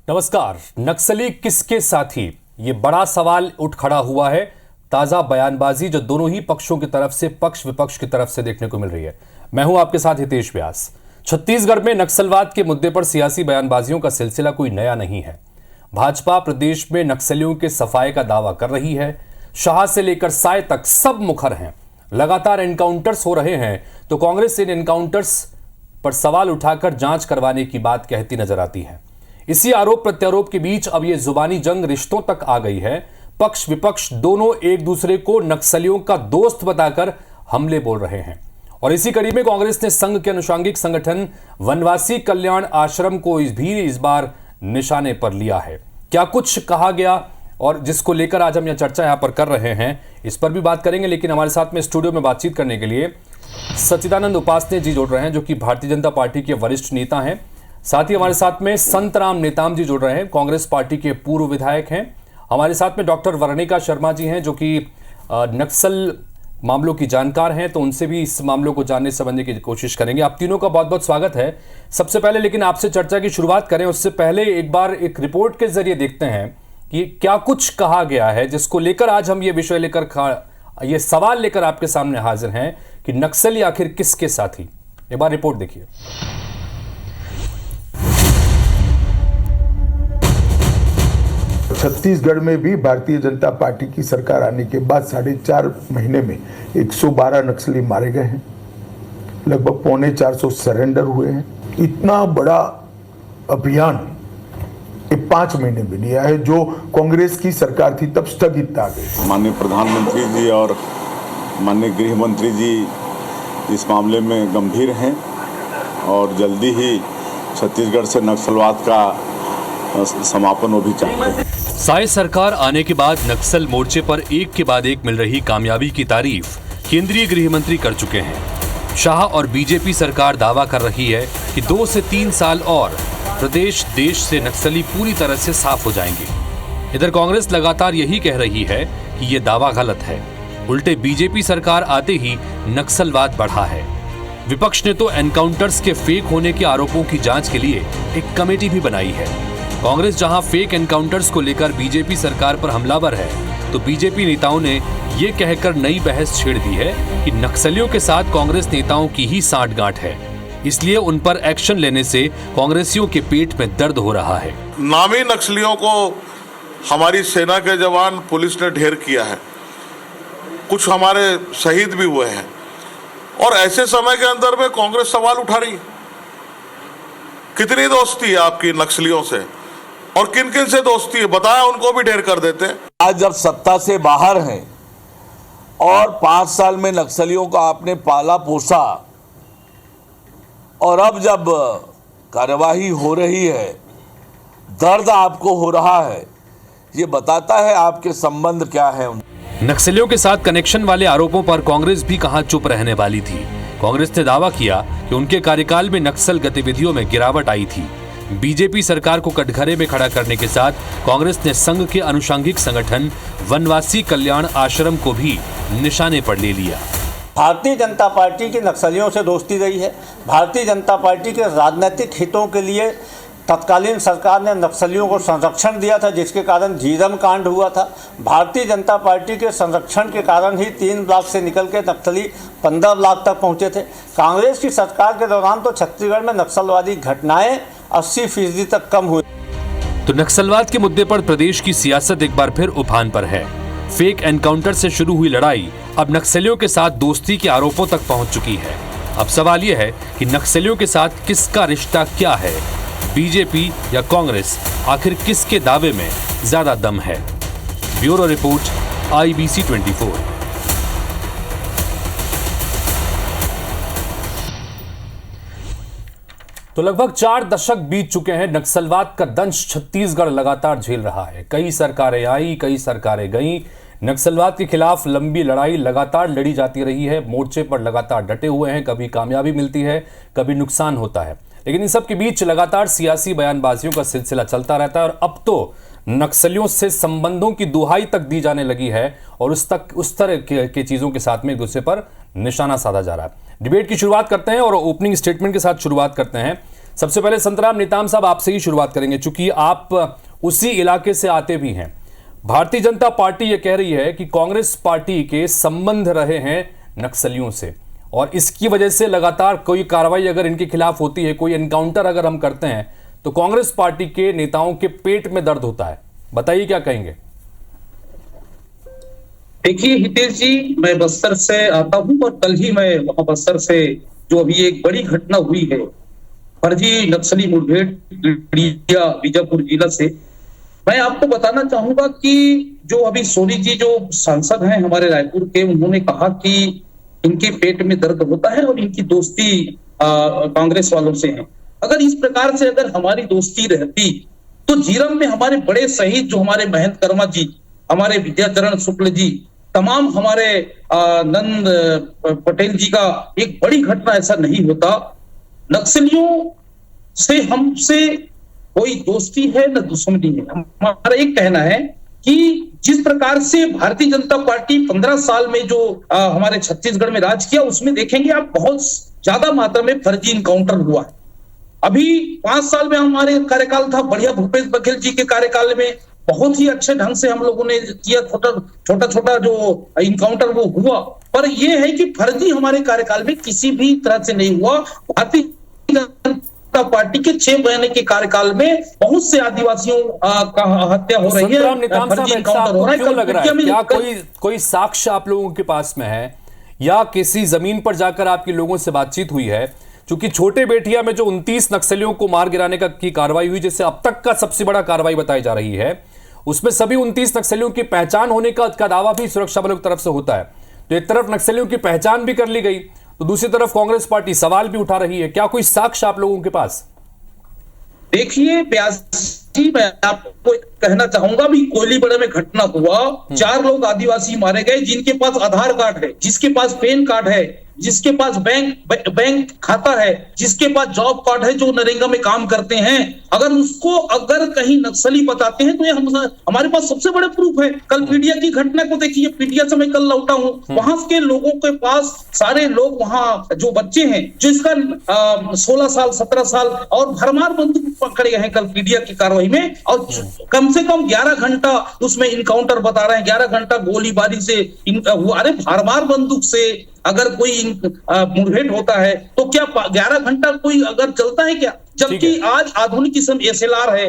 नमस्कार। नक्सली किसके साथी, ये बड़ा सवाल उठ खड़ा हुआ है। ताजा बयानबाजी जो दोनों ही पक्षों की तरफ से, पक्ष विपक्ष की तरफ से देखने को मिल रही है। मैं हूं आपके साथ हितेश व्यास। छत्तीसगढ़ में नक्सलवाद के मुद्दे पर सियासी बयानबाजियों का सिलसिला कोई नया नहीं है। भाजपा प्रदेश में नक्सलियों के सफाए का दावा कर रही है। शाह से लेकर साय तक सब मुखर हैं। लगातार एनकाउंटर्स हो रहे हैं तो कांग्रेस इन एनकाउंटर्स पर सवाल उठाकर जांच करवाने की बात कहती नजर आती है। इसी आरोप प्रत्यारोप के बीच अब यह जुबानी जंग रिश्तों तक आ गई है। पक्ष विपक्ष दोनों एक दूसरे को नक्सलियों का दोस्त बताकर हमले बोल रहे हैं। और इसी कड़ी में कांग्रेस ने संघ के अनुषंगिक संगठन वनवासी कल्याण आश्रम को इस बार निशाने पर लिया है। क्या कुछ कहा गया और जिसको लेकर आज हम यह चर्चा यहां पर कर रहे हैं, इस पर भी बात करेंगे। लेकिन हमारे साथ में स्टूडियो में बातचीत करने के लिए सच्चिदानंद उपासने जी जुड़ रहे हैं, जो कि भारतीय जनता पार्टी के वरिष्ठ नेता हैं। साथ ही हमारे साथ में संतराम नेताम जी जुड़ रहे हैं, कांग्रेस पार्टी के पूर्व विधायक हैं। हमारे साथ में डॉक्टर वर्णिका शर्मा जी हैं, जो कि नक्सल मामलों की जानकार हैं, तो उनसे भी इस मामलों को जानने समझने की कोशिश करेंगे। आप तीनों का बहुत बहुत स्वागत है। सबसे पहले लेकिन आपसे चर्चा की शुरुआत करें उससे पहले एक बार एक रिपोर्ट के जरिए देखते हैं कि क्या कुछ कहा गया है, जिसको लेकर आज हम ये विषय लेकर ये सवाल लेकर आपके सामने हाजिर हैं कि नक्सली आखिर किसके साथी। एक बार रिपोर्ट देखिए। छत्तीसगढ़ में भी भारतीय जनता पार्टी की सरकार आने के बाद 4.5 महीने में 112 नक्सली मारे गए हैं। लगभग 450 सरेंडर हुए हैं। इतना बड़ा अभियान 5 महीने में लिया है, जो कांग्रेस की सरकार थी तब स्थगित आ गई। माननीय प्रधानमंत्री जी और माननीय गृह मंत्री जी इस मामले में गंभीर हैं और जल्दी ही छत्तीसगढ़ से नक्सलवाद का समापन हो भी चाहिए। साय सरकार आने के बाद नक्सल मोर्चे पर एक के बाद एक मिल रही कामयाबी की तारीफ केंद्रीय गृह मंत्री कर चुके हैं। शाह और बीजेपी सरकार दावा कर रही है कि 2 से 3 साल और प्रदेश देश से नक्सली पूरी तरह से साफ हो जाएंगे। इधर कांग्रेस लगातार यही कह रही है कि यह दावा गलत है। उल्टे बीजेपी सरकार आते ही नक्सलवाद बढ़ा है। विपक्ष ने तो एनकाउंटर्स के फेक होने के आरोपों की जांच के लिए एक कमेटी भी बनाई है। कांग्रेस जहां फेक एनकाउंटर्स को लेकर बीजेपी सरकार पर हमलावर है, तो बीजेपी नेताओं ने ये कहकर नई बहस छेड़ दी है कि नक्सलियों के साथ कांग्रेस नेताओं की ही सांठगांठ है, इसलिए उन पर एक्शन लेने से कांग्रेसियों के पेट में दर्द हो रहा है। नामी नक्सलियों को हमारी सेना के जवान, पुलिस ने ढेर किया है। कुछ हमारे शहीद भी हुए हैं और ऐसे समय के अंदर में कांग्रेस सवाल उठा रही है। कितनी दोस्ती है आपकी नक्सलियों से और किन किन से दोस्ती है, बताया उनको भी ढेर कर देते हैं। आज जब सत्ता से बाहर हैं और 5 साल में नक्सलियों को आपने पाला पोसा और अब जब कार्यवाही हो रही है, दर्द आपको हो रहा है, ये बताता है आपके संबंध क्या है। नक्सलियों के साथ कनेक्शन वाले आरोपों पर कांग्रेस भी कहां चुप रहने वाली थी। कांग्रेस ने दावा किया कि उनके कार्यकाल में नक्सल गतिविधियों में गिरावट आई थी। बीजेपी सरकार को कटघरे में खड़ा करने के साथ कांग्रेस ने संघ के अनुषंगिक संगठन वनवासी कल्याण आश्रम को भी निशाने पर ले लिया। भारतीय जनता पार्टी की नक्सलियों से दोस्ती रही है। भारतीय जनता पार्टी के राजनीतिक हितों के लिए तत्कालीन सरकार ने नक्सलियों को संरक्षण दिया था, जिसके कारण झीरम कांड हुआ था। भारतीय जनता पार्टी के संरक्षण के कारण ही 3 ब्लॉक से निकल के नक्सली 15 ब्लॉक तक पहुंचे थे। कांग्रेस की सरकार के दौरान तो छत्तीसगढ़ में नक्सलवादी घटनाएं 80% तक कम हुई। तो नक्सलवाद के मुद्दे पर प्रदेश की सियासत एक बार फिर उफान पर है। फेक एनकाउंटर से शुरू हुई लड़ाई अब नक्सलियों के साथ दोस्ती के आरोपों तक पहुंच चुकी है। अब सवाल यह है कि नक्सलियों के साथ किसका रिश्ता क्या है, बीजेपी या कांग्रेस, आखिर किसके दावे में ज्यादा दम है। Bureau report, IBC 24। तो लगभग 4 दशक बीत चुके हैं। नक्सलवाद का दंश छत्तीसगढ़ लगातार झेल रहा है। कई सरकारें आई, कई सरकारें गईं। नक्सलवाद के खिलाफ लंबी लड़ाई लगातार लड़ी जाती रही है। मोर्चे पर लगातार डटे हुए हैं। कभी कामयाबी मिलती है, कभी नुकसान होता है, लेकिन इन सब के बीच लगातार सियासी बयानबाजियों का सिलसिला चलता रहता है। और अब तो नक्सलियों से संबंधों की दुहाई तक दी जाने लगी है और उस तरह के चीजों के साथ में एक दूसरे पर निशाना साधा जा रहा है। डिबेट की शुरुआत करते हैं और ओपनिंग स्टेटमेंट के साथ शुरुआत करते हैं। सबसे पहले संतराम नेताम साहब आपसे ही शुरुआत करेंगे, चूंकि आप उसी इलाके से आते भी हैं। भारतीय जनता पार्टी ये कह रही है कि कांग्रेस पार्टी के संबंध रहे हैं नक्सलियों से और इसकी वजह से लगातार कोई कार्रवाई अगर इनके खिलाफ होती है, कोई एनकाउंटर अगर हम करते हैं तो कांग्रेस पार्टी के नेताओं के पेट में दर्द होता है। बताइए क्या कहेंगे। देखिए हितेश जी, मैं बस्तर से आता हूं और कल ही मैं वहां बस्तर से जो अभी एक बड़ी घटना हुई है, फर्जी नक्सली मुठभेड़ बीजापुर जिला से, मैं आपको बताना चाहूंगा कि जो अभी सोनी जी जो सांसद हैं हमारे रायपुर के, उन्होंने कहा कि इनके पेट में दर्द होता है और इनकी दोस्ती कांग्रेस वालों से है। अगर इस प्रकार से अगर हमारी दोस्ती रहती तो जीरम में हमारे बड़े शहीद जो हमारे महेंद्र कर्मा जी, हमारे विद्याचरण शुक्ल जी, तमाम हमारे नंद पटेल जी का एक बड़ी घटना ऐसा नहीं होता। नक्सलियों से हमसे कोई दोस्ती है न दुश्मनी है। हमारा एक कहना है कि जिस प्रकार से भारतीय जनता पार्टी 15 साल में जो हमारे छत्तीसगढ़ में राज किया, उसमें देखेंगे आप बहुत ज्यादा मात्रा में फर्जी इनकाउंटर हुआ है। अभी 5 साल में हमारे कार्यकाल था, बढ़िया भूपेश बघेल जी के कार्यकाल में बहुत ही अच्छे ढंग से हम लोगों ने किया, छोटा छोटा जो इनकाउंटर वो हुआ, पर यह है कि फर्जी हमारे कार्यकाल में किसी भी तरह से नहीं हुआ। भारतीय जनता पार्टी के 6 महीने के कार्यकाल में बहुत से आदिवासियों का हत्या हो रही है, फर्जी इनकाउंटर हो रहा है। क्यों लग रहा है? क्या कोई साक्ष्य आप लोगों के पास में है या किसी जमीन पर जाकर आपके लोगों से बातचीत हुई है? क्योंकि छोटे बेटिया में जो 29 नक्सलियों को मार गिराने की कार्रवाई हुई, जिससे अब तक का सबसे बड़ा कार्रवाई बताई जा रही है, उसमें सभी 29 नक्सलियों की पहचान होने का दावा भी सुरक्षा बलों की तरफ से होता है। तो एक तरफ नक्सलियों की पहचान भी कर ली गई, तो दूसरी तरफ कांग्रेस पार्टी सवाल भी उठा रही है। क्या कोई साक्ष्य आप लोगों के पास? देखिए व्यास जी, मैं आपको कहना चाहूंगा भी कोयलीबड़े में घटना हुआ, 4 लोग आदिवासी मारे गए, जिनके पास आधार कार्ड है, जिसके पास पैन कार्ड है, जिसके पास बैंक खाता है, जिसके पास जॉब कार्ड है, जो नरेगा में काम करते हैं, अगर उसको अगर कहीं नक्सली बताते हैं तो ये हमारे पास सबसे बड़े प्रूफ है। कल पीडिया की घटना को देखिए, पीडिया से मैं कल लौटा हूं, वहां के लोगों के पास सारे लोग, वहां जो बच्चे हैं जो इसका 16 साल 17 साल और भरमार बंदूक पकड़े गए हैं कल पीडिया की कार्रवाई में, और कम से कम 11 घंटा उसमें इनकाउंटर बता रहे हैं, 11 घंटा गोलीबारी से हुआ। अरे भरमार बंदूक से अगर कोई मुठभेड़ होता है तो क्या 11 घंटा कोई अगर चलता है क्या? जबकि आज आधुनिक किस्म SLR है,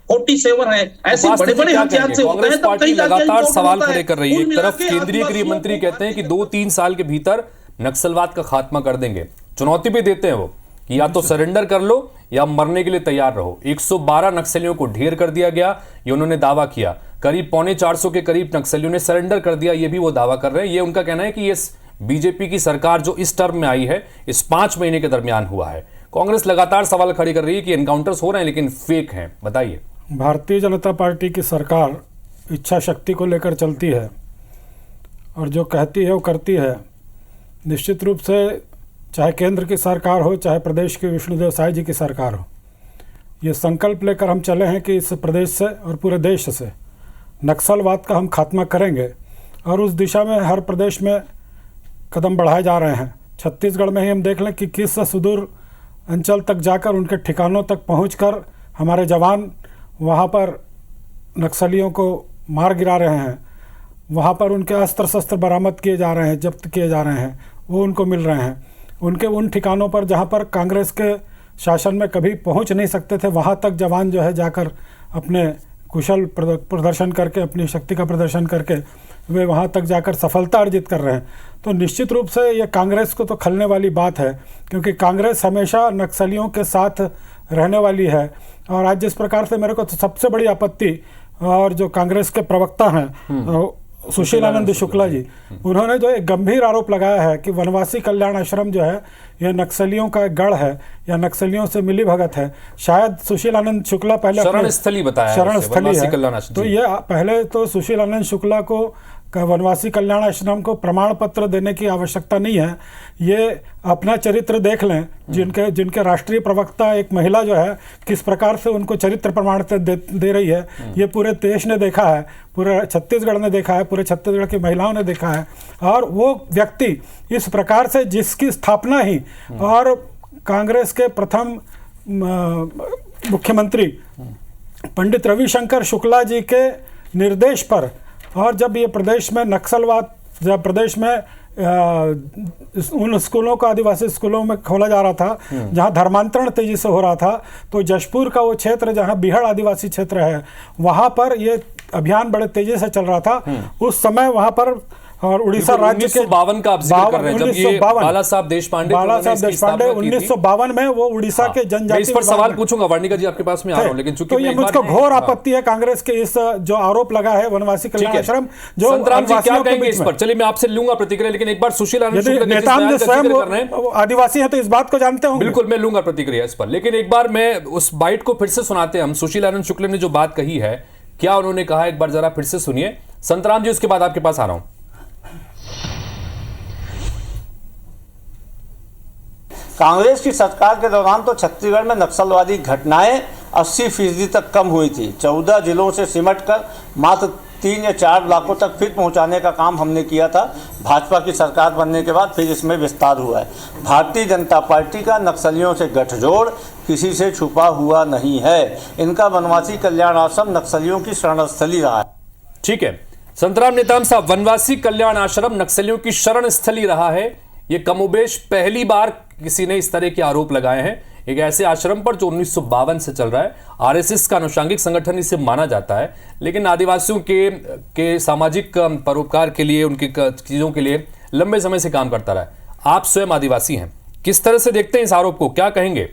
47 है, ऐसे बड़े बड़े हथियार से होता है। कांग्रेस पार्टी लगातार सवाल खड़े कर रही है। एक तरफ केंद्रीय गृह मंत्री कहते हैं कि 2-3 साल के भीतर नक्सलवाद का खात्मा कर देंगे, चुनौती भी देते हैं वो कि या तो सरेंडर कर लो या मरने के लिए तैयार रहो। 112 नक्सलियों को ढेर कर दिया गया, ये उन्होंने दावा किया। करीब 450 के करीब नक्सलियों ने सरेंडर कर दिया, ये भी वो दावा कर रहे हैं। ये उनका कहना है कि ये बीजेपी की सरकार जो इस टर्म में आई है, इस 5 महीने के दरमियान हुआ है। कांग्रेस लगातार सवाल खड़ी कर रही है कि एनकाउंटर्स हो रहे हैं लेकिन फेक हैं। बताइए। भारतीय जनता पार्टी की सरकार इच्छा शक्ति को लेकर चलती है और जो कहती है वो करती है। निश्चित रूप से चाहे केंद्र की सरकार हो, चाहे प्रदेश के विष्णुदेव साय जी की सरकार हो, ये संकल्प लेकर हम चले हैं कि इस प्रदेश से और पूरे देश से नक्सलवाद का हम खात्मा करेंगे और उस दिशा में हर प्रदेश में कदम बढ़ाए जा रहे हैं। छत्तीसगढ़ में ही हम देख लें कि किस सुदूर अंचल तक जाकर उनके ठिकानों तक पहुंचकर हमारे जवान वहां पर नक्सलियों को मार गिरा रहे हैं, वहां पर उनके अस्त्र शस्त्र बरामद किए जा रहे हैं, जब्त किए जा रहे हैं, वो उनको मिल रहे हैं। उनके उन ठिकानों पर जहां पर कांग्रेस के शासन में कभी पहुंच नहीं सकते थे, वहां तक जवान जो है जाकर अपने कुशल प्रदर्शन करके, अपनी शक्ति का प्रदर्शन करके वे वहाँ तक जाकर सफलता अर्जित कर रहे हैं। तो निश्चित रूप से ये कांग्रेस को तो खलने वाली बात है, क्योंकि कांग्रेस हमेशा नक्सलियों के साथ रहने वाली है। और आज जिस प्रकार से मेरे को तो सबसे बड़ी आपत्ति, और जो कांग्रेस के प्रवक्ता हैं सुशील आनंद शुक्ला जी, उन्होंने जो एक गंभीर आरोप लगाया है कि वनवासी कल्याण आश्रम जो है यह नक्सलियों का गढ़ है या नक्सलियों से मिली भगत है। शायद सुशील आनंद शुक्ला पहले शरण स्थली बताया, शरण स्थली है। तो ये पहले तो सुशील आनंद शुक्ला को वनवासी कल्याण आश्रम को प्रमाण पत्र देने की आवश्यकता नहीं है। ये अपना चरित्र देख लें, जिनके राष्ट्रीय प्रवक्ता एक महिला जो है किस प्रकार से उनको चरित्र प्रमाण दे रही है, ये पूरे देश ने देखा है, पूरे छत्तीसगढ़ ने देखा है, पूरे छत्तीसगढ़ की महिलाओं ने देखा है। और वो व्यक्ति इस प्रकार से जिसकी स्थापना ही और कांग्रेस के प्रथम मुख्यमंत्री पंडित रविशंकर शुक्ला जी के निर्देश पर, और जब ये प्रदेश में नक्सलवाद, जब प्रदेश में उन स्कूलों को, आदिवासी स्कूलों में खोला जा रहा था जहां धर्मांतरण तेजी से हो रहा था, तो जशपुर का वो क्षेत्र जहां बिहड़ आदिवासी क्षेत्र है, वहां पर ये अभियान बड़े तेजी से चल रहा था उस समय। वहां पर और उड़ीसा राज्य के 1952 का आप जिक्र कर रहे हैं, जब ये बाला साहब देशपांडे 1952 में वो उड़ीसा के जनजाति, इस पर सवाल पूछूंगा वर्णिका जी आपके पास में आ रहा हूं, लेकिन चूंकि तो ये मुझको घोर आपत्ति है कांग्रेस के इस जो आरोप लगा है वनवासी कल्याण आश्रम, जो संतराम जी क्या कहेंगे इस पर? चलिए मैं आपसे लूंगा प्रतिक्रिया, लेकिन एक बार सुशील आनंद शुक्ल नेता जो स्वयं आदिवासी है तो इस बात को जानते हो। बिल्कुल मैं लूंगा प्रतिक्रिया इस पर, लेकिन एक बार मैं उस बाइट को फिर से सुनाते हैं हम। सुशील आनंद शुक्ल ने जो बात कही है, क्या उन्होंने कहा, एक बार जरा फिर से सुनिए संतराम जी, उसके बाद आपके पास आ रहा हूं। कांग्रेस की सरकार के दौरान तो छत्तीसगढ़ में नक्सलवादी घटनाएं 80% तक कम हुई थी। 14 जिलों से सिमटकर मात्र 3 या 4 ब्लॉकों तक फिर पहुंचाने का काम हमने किया था। भाजपा की सरकार बनने के बाद फिर इसमें विस्तार हुआ है। भारतीय जनता पार्टी का नक्सलियों से गठजोड़ किसी से छुपा हुआ नहीं है। इनका वनवासी कल्याण आश्रम नक्सलियों की शरणस्थली रहा है। ठीक है संतराम नेताम साहब, वनवासी कल्याण आश्रम नक्सलियों की शरण स्थली रहा है, ये कमोबेश पहली बार किसी ने इस तरह के आरोप लगाए हैं एक ऐसे आश्रम पर जो 1952 से चल रहा है। आरएसएस का अनुषंगिक संगठन इसे माना जाता है, लेकिन आदिवासियों के सामाजिक परोपकार के लिए, उनकी चीजों के लिए लंबे समय से काम करता रहा है। आप स्वयं आदिवासी हैं, किस तरह से देखते हैं इस आरोप को, क्या कहेंगे?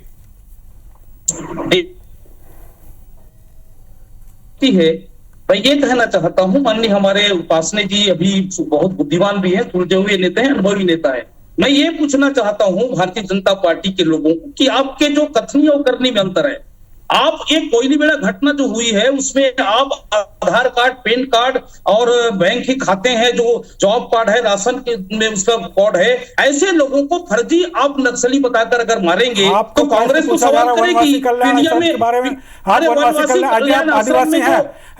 मैं ये कहना चाहता हूं, माननीय हमारे उपासने जी अभी बहुत बुद्धिमान भी हैं, सुलझे हुए नेता हैं, अनुभवी नेता है। मैं ये पूछना चाहता हूं भारतीय जनता पार्टी के लोगों को कि आपके जो कथनी और करनी में अंतर है। आप एक कोयली बेड़ा घटना जो हुई है उसमें आप आधार कार्ड, पैन कार्ड और बैंक के खाते हैं, जो जॉब कार्ड है, राशन में उसका कोड है, ऐसे लोगों को फर्जी आप नक्सली बताकर अगर मारेंगे तो कांग्रेस को सवाल करेगी मीडिया में।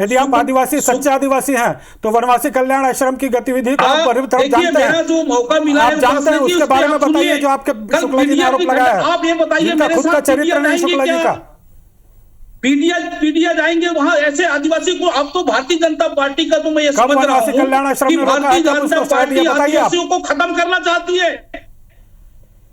यदि आप आदिवासी सच्चे आदिवासी हैं तो वनवासी कल्याण आश्रम की गतिविधि को आप जानते हैं, जो मौका मिला है जानते हैं, उसके बारे में बताइए जो आपके शुक्ला जी ने आरोप लगाया है। आप ये बताइए, मेरे खुद का चरित्र नहीं शुक्ला जी का। पीडीया जाएंगे वहां ऐसे आदिवासी को। अब तो भारतीय जनता पार्टी का तो मैं ये समझ रहा हूं कि भारतीय जनता पार्टी आदिवासियों को खत्म करना चाहती है।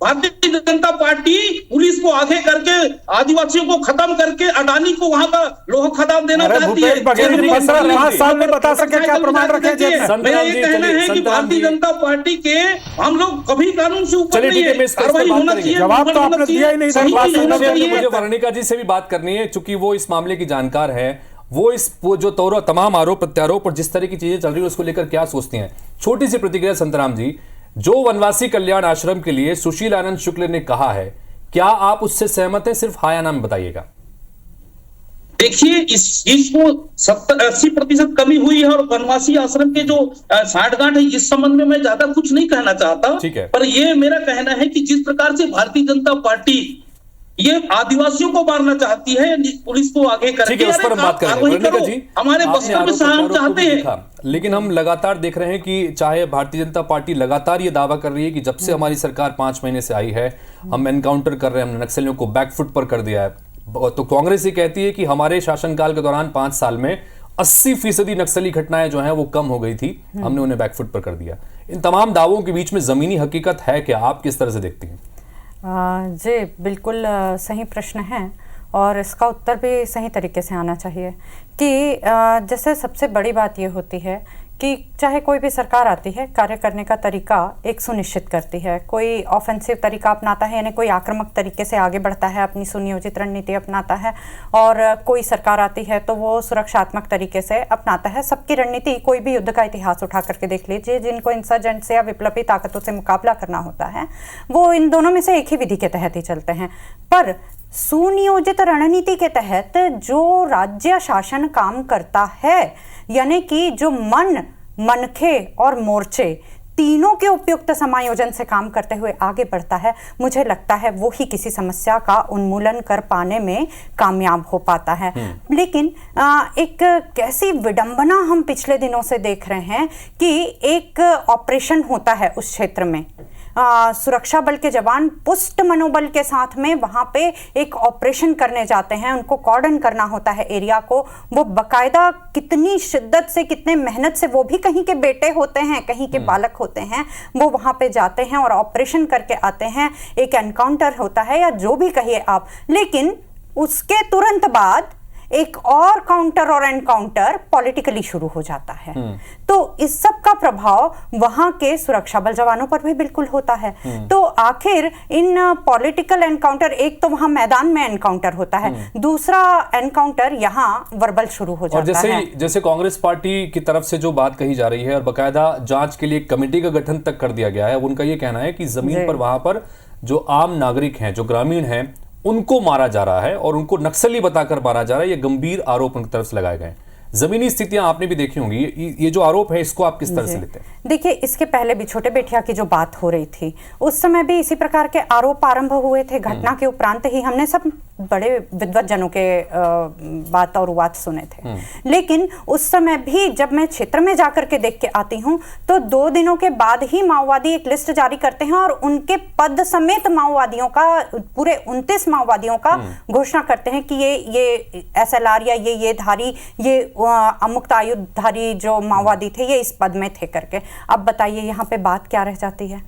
भारतीय जनता पार्टी पुलिस को आगे करके आदिवासियों को खत्म करके अडानी को वहां का लोहा खदान देना चाहती है। 15 साल में बता सके क्या प्रमाण रखे जेब में? मेरा ये कहना है कि भारतीय जनता पार्टी के हम लोग कभी कानून से ऊपर नहीं है, कार्रवाई होना चाहिए। जवाब तो आपने दिया ही नहीं। मुझे वर्णिका जी से भी बात करनी है, चूंकि वो इस मामले की जानकार है। वो जो तमाम आरोप प्रत्यारोप और जिस तरह की चीजें चल रही है उसको लेकर क्या सोचती हैं? छोटी सी प्रतिक्रिया संतराम जी, जो वनवासी कल्याण आश्रम के लिए सुशील आनंद शुक्ल ने कहा है, क्या आप उससे सहमत हैं? सिर्फ हाँ या ना में बताइएगा। देखिए, इस चीज को 70-80% कमी हुई है और वनवासी आश्रम के जो साठगांठ है इस संबंध में मैं ज्यादा कुछ नहीं कहना चाहता। ठीक है, पर यह मेरा कहना है कि जिस प्रकार से भारतीय जनता पार्टी ये आदिवासियों को मारना चाहती है, पुलिस को आगे करके उस पर हम बात करेंगे। जी, हमारे बस्तर में हम चाहते हैं, लेकिन हम लगातार देख रहे हैं कि चाहे भारतीय जनता पार्टी लगातार ये दावा कर रही है कि जब से हमारी सरकार 5 महीने से आई है हम एनकाउंटर कर रहे हैं, हमने नक्सलियों को बैकफुट पर कर दिया है। तो कांग्रेस ये कहती है कि हमारे शासनकाल के दौरान 5 साल में 80% नक्सली घटनाएं जो हैं वो कम हो गई थी, हमने उन्हें बैकफुट पर कर दिया। इन तमाम दावों के बीच में जमीनी हकीकत है क्या? आप किस तरह से देखती हैं? जी बिल्कुल सही प्रश्न है और इसका उत्तर भी सही तरीके से आना चाहिए कि जैसे सबसे बड़ी बात ये होती है कि चाहे कोई भी सरकार आती है, कार्य करने का तरीका एक सुनिश्चित करती है। कोई ऑफेंसिव तरीका अपनाता है, यानी कोई आक्रामक तरीके से आगे बढ़ता है, अपनी सुनियोजित रणनीति अपनाता है, और कोई सरकार आती है तो वो सुरक्षात्मक तरीके से अपनाता है। सबकी रणनीति, कोई भी युद्ध का इतिहास उठा करके देख लीजिए, जिनको इंसर्जेंट से या विप्लवी ताकतों से मुकाबला करना होता है वो इन दोनों में से एक ही विधि के तहत ही चलते हैं। पर सुनियोजित रणनीति के तहत जो राज्य शासन काम करता है, यानी कि जो मनखे और मोर्चे तीनों के उपयुक्त समायोजन से काम करते हुए आगे बढ़ता है, मुझे लगता है वो ही किसी समस्या का उन्मूलन कर पाने में कामयाब हो पाता है। लेकिन एक कैसी विडंबना हम पिछले दिनों से देख रहे हैं कि एक ऑपरेशन होता है उस क्षेत्र में, सुरक्षा बल के जवान पुष्ट मनोबल के साथ में वहां पे एक ऑपरेशन करने जाते हैं, उनको कॉर्डन करना होता है एरिया को, वो बकायदा कितनी शिद्दत से, कितने मेहनत से, वो भी कहीं के बेटे होते हैं, कहीं के बालक होते हैं, वो वहां पे जाते हैं और ऑपरेशन करके आते हैं। एक एनकाउंटर होता है या जो भी कहिए आप, लेकिन उसके तुरंत बाद एक और काउंटर और एनकाउंटर पॉलिटिकली शुरू हो जाता है। तो इस सब का प्रभाव वहां के सुरक्षा बल जवानों पर भी बिल्कुल होता है। तो आखिर इन पॉलिटिकल एनकाउंटर, एक तो वहां मैदान में एनकाउंटर होता है, दूसरा एनकाउंटर यहाँ वर्बल शुरू हो जाता है। जैसे कांग्रेस पार्टी की तरफ से जो बात कही जा रही है और बकायदा जांच के लिए एक कमेटी का गठन तक कर दिया गया है, उनका ये कहना है कि जमीन पर वहां पर जो आम नागरिक हैं, जो ग्रामीण हैं, उनको मारा जा रहा है और उनको नक्सली बताकर मारा जा रहा है। ये गंभीर आरोप उनकी तरफ से लगाए गए हैं। जमीनी स्थितियां आपने भी देखी होंगी, ये जो आरोप है इसको आप किस तरह से लेते हैं? देखिए, इसके पहले भी छोटे बेटिया की जो बात हो रही थी, उस समय भी इसी प्रकार के आरोप आरंभ हुए थे। घटना के उपरांत ही हमने सब बड़े विद्वत जनों के बात और बात सुने थे, लेकिन उस समय भी जब मैं क्षेत्र में जाकर के देख के आती हूँ तो 2 दिनों के बाद ही माओवादी एक लिस्ट जारी करते हैं और उनके पद समेत माओवादियों का, पूरे 29 माओवादियों का घोषणा करते हैं कि ये SLR या ये धारी, ये अमुक्त आयुधधारी जो माओवादी थे, ये इस पद में थे करके। अब बताइए यहाँ पे बात क्या रह जाती है?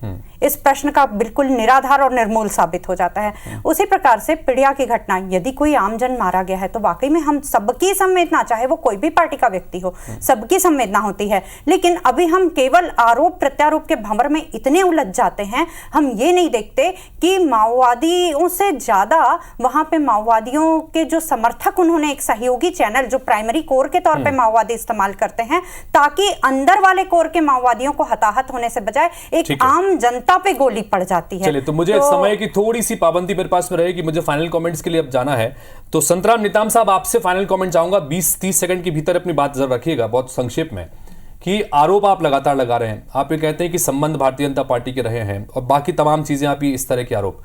इस प्रश्न का बिल्कुल निराधार और निर्मूल साबित हो जाता है। उसी प्रकार से पिड़िया की घटना, यदि कोई आमजन मारा गया है तो वाकई में हम सबकी संवेदना, चाहे वो कोई भी पार्टी का व्यक्ति हो, सबकी संवेदना होती है। लेकिन अभी हम केवल आरोप प्रत्यारोप के भंवर में इतने उलझ जाते हैं, हम ये नहीं देखते कि माओवादियों से ज्यादा वहां पे माओवादियों के जो समर्थक, उन्होंने एक सहयोगी चैनल जो प्राइमरी कोर के तौर पे माओवादी इस्तेमाल करते हैं, ताकि अंदर वाले कोर के माओवादियों को हताहत होने से बजाय एक आम जनता पे गोली पड़ जाती है। चलिए, तो मुझे समय की थोड़ी सी पाबंदी मेरे पास में रहेगी, मुझे फाइनल कमेंट्स के लिए अब जाना है। तो संतराम निताम साहब, आपसे फाइनल कमेंट चाहूंगा, 20-30 सेकंड के भीतर अपनी बात जरूर रखिएगा, बहुत संक्षेप में, कि आरोप आप लगातार लगा रहे हैं। आप ये कहते हैं कि संबंध भारतीय जनता पार्टी के रहे हैं और बाकी तमाम चीजें, आप ये इस तरह के आरोप,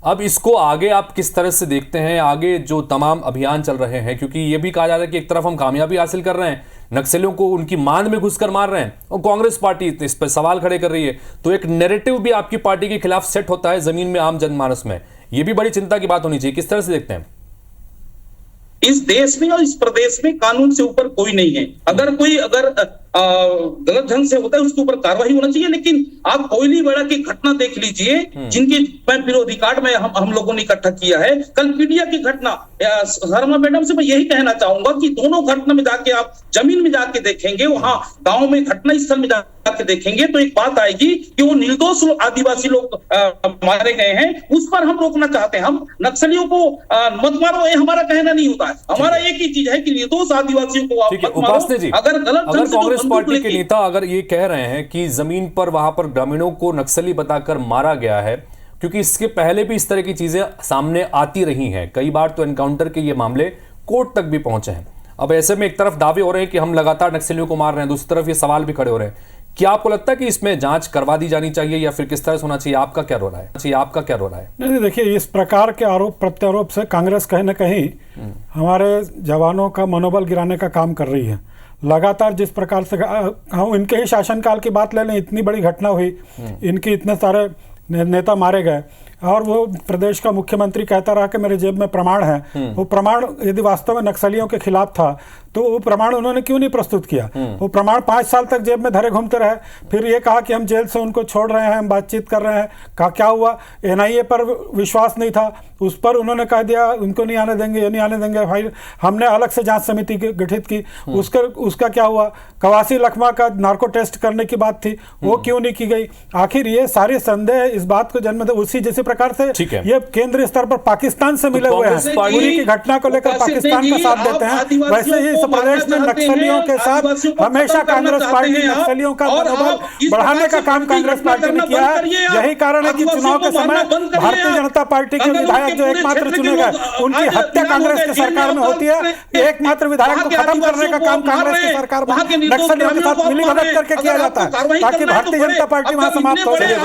अब इसको आगे आप किस तरह से देखते हैं? आगे जो तमाम अभियान चल रहे हैं, क्योंकि ये भी कहा जा रहा है कि एक तरफ हम कामयाबी हासिल कर रहे हैं, नक्सलियों को उनकी मांद में घुसकर मार रहे हैं, और कांग्रेस पार्टी इस पर सवाल खड़े कर रही है, तो एक नैरेटिव भी आपकी पार्टी के खिलाफ सेट होता है जमीन में, आम जनमानस में। ये भी बड़ी चिंता की बात होनी चाहिए। किस तरह से देखते हैं? इस देश में और इस प्रदेश में कानून से ऊपर कोई नहीं है। अगर कोई गलत ढंग से होता है उसके ऊपर कार्रवाई होना चाहिए। लेकिन आप कोयलीवाड़ा की घटना देख लीजिए, जिनकी विरोधी कार्ड में हम लोगों ने इकट्ठा किया है। कल पीडिया की घटना, शर्मा मैडम से मैं यही कहना चाहूंगा कि दोनों घटना में जाके आप जमीन में जाके देखेंगे, वहां गांव में घटना स्थल में जाके देखेंगे, तो एक बात आएगी कि वो निर्दोष आदिवासी लोग मारे गए हैं। उस पर हम रोकना चाहते हैं। हम नक्सलियों को मत मारो, ये हमारा कहना नहीं होता है। हमारा एक ही चीज है कि निर्दोष आदिवासियों को आप मत मारो। अगर गलत ढंग से कांग्रेस पार्टी के नेता अगर ये कह रहे हैं कि जमीन पर वहां पर ग्रामीणों को नक्सली बताकर मारा गया है, क्योंकि इसके पहले भी इस तरह की चीजें सामने आती रही हैं, कई बार तो एनकाउंटर के ये मामले कोर्ट तक भी पहुंचे हैं। अब ऐसे में एक तरफ दावे हो रहे हैं कि हम लगातार नक्सलियों को मार रहे हैं, दूसरी तरफ ये सवाल भी खड़े हो रहे हैं। क्या आपको लगता है कि इसमें जांच करवा दी जानी चाहिए या फिर किस तरह से होना चाहिए? आपका क्या रो रहा है? नहीं, देखिए, इस प्रकार के आरोप प्रत्यारोप से कांग्रेस कहीं ना कहीं हमारे जवानों का मनोबल गिराने का काम कर रही है। लगातार जिस प्रकार से हम इनके ही शासनकाल की बात ले लें, इतनी बड़ी घटना हुई, इनके इतने सारे नेता मारे गए, और वो प्रदेश का मुख्यमंत्री कहता रहा कि मेरे जेब में प्रमाण है। वो प्रमाण यदि वास्तव में नक्सलियों के खिलाफ था तो वो प्रमाण उन्होंने क्यों नहीं प्रस्तुत किया? वो प्रमाण 5 साल तक जेब में धरे घूमते रहे। फिर ये कहा कि हम जेल से उनको छोड़ रहे हैं, हम बातचीत कर रहे हैं। क्या हुआ? NIA पर विश्वास नहीं था, उस पर उन्होंने कह दिया उनको नहीं आने देंगे, ये नहीं आने देंगे। भाई, हमने अलग से जांच समिति गठित की, उसका क्या हुआ? कवासी लखमा का नार्को टेस्ट करने की बात थी, वो क्यों नहीं की गई? आखिर ये सारे संदेह इस बात को जन्म दे। उसी जैसे प्रकार से ये केंद्रीय स्तर पर पाकिस्तान से मिले हुए हैं, पूरी की घटना को लेकर पाकिस्तान का साथ देते हैं। वैसे ही इस प्रदेश में नक्सलियों के साथ हमेशा कांग्रेस पार्टी नक्सलियों का मनोबल बढ़ाने का काम कांग्रेस पार्टी ने किया है। यही कारण है कि चुनाव के समय भारतीय जनता पार्टी के विधायक जो एकमात्र चुने गए, उनकी हत्या कांग्रेस की सरकार में होती है। एकमात्र विधायक को खत्म करने का काम कांग्रेस की सरकार में नक्सलियों के साथ मिलीभगत करके किया जाता है, ताकि भारतीय जनता पार्टी वहां समाप्त हो जाए।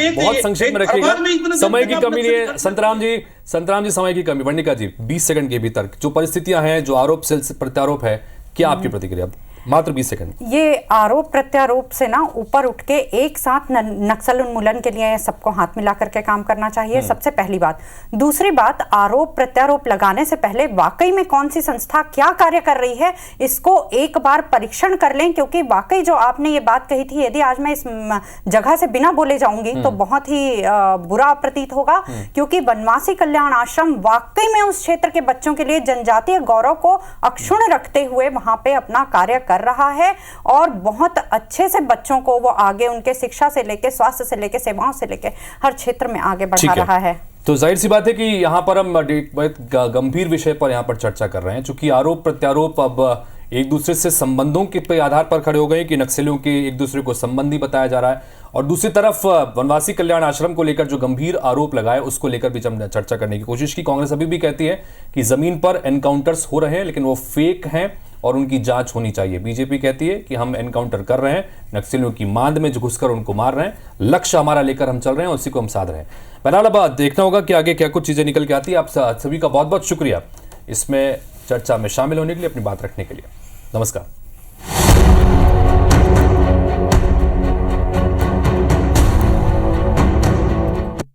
बहुत संक्षेप में रखिएगा, समय की कमी नहीं है। संतराम जी, समय की कमी। वर्णिका जी, 20 सेकंड के भीतर जो परिस्थितियां हैं, जो आरोप से प्रत्यारोप है, क्या आपकी प्रतिक्रिया? मात्र 20 सेकंड। ये आरोप प्रत्यारोप से ना ऊपर उठ के एक साथ नक्सल उन्मूलन के लिए सबको हाथ मिला करके काम करना चाहिए, सबसे पहली बात। दूसरी बात, आरोप प्रत्यारोप लगाने से पहले वाकई में कौन सी संस्था क्या कार्य कर रही है इसको एक बार परीक्षण कर लें, क्योंकि वाकई जो आपने ये बात कही थी, यदि आज मैं इस जगह से बिना बोले जाऊंगी तो बहुत ही बुरा प्रतीत होगा, क्योंकि वनवासी कल्याण आश्रम वाकई में उस क्षेत्र के बच्चों के लिए जनजातीय गौरव को अक्षुण्ण रखते हुए वहां पे अपना कार्य कर रहा है और बहुत अच्छे से बच्चों को वो आगे उनके शिक्षा से लेके, स्वास्थ्य से लेके, सेवाओं से लेके हर क्षेत्र में आगे बढ़ा रहा है। तो जाहिर सी बात है कि यहाँ पर हम गंभीर विषय पर यहाँ पर चर्चा कर रहे हैं, चूंकि आरोप प्रत्यारोप अब एक दूसरे से संबंधों के आधार पर खड़े हो गए कि नक्सलियों के एक दूसरे को संबंधी बताया जा रहा है, और दूसरी तरफ वनवासी कल्याण आश्रम को लेकर जो गंभीर आरोप लगाए उसको लेकर भी हम चर्चा करने की कोशिश की। कांग्रेस अभी भी कहती है कि जमीन पर एनकाउंटर्स हो रहे हैं लेकिन वो फेक हैं और उनकी जांच होनी चाहिए। बीजेपी कहती है कि हम एनकाउंटर कर रहे हैं, नक्सलियों की मांद में घुसकर उनको मार रहे हैं, लक्ष्य हमारा लेकर हम चल रहे हैं, उसी को हम साध रहे हैं। बहरहाल अब देखना होगा कि आगे क्या कुछ चीजें निकल के आती है। आप सभी का बहुत बहुत शुक्रिया इसमें चर्चा में शामिल होने के लिए, अपनी बात रखने के लिए। नमस्कार।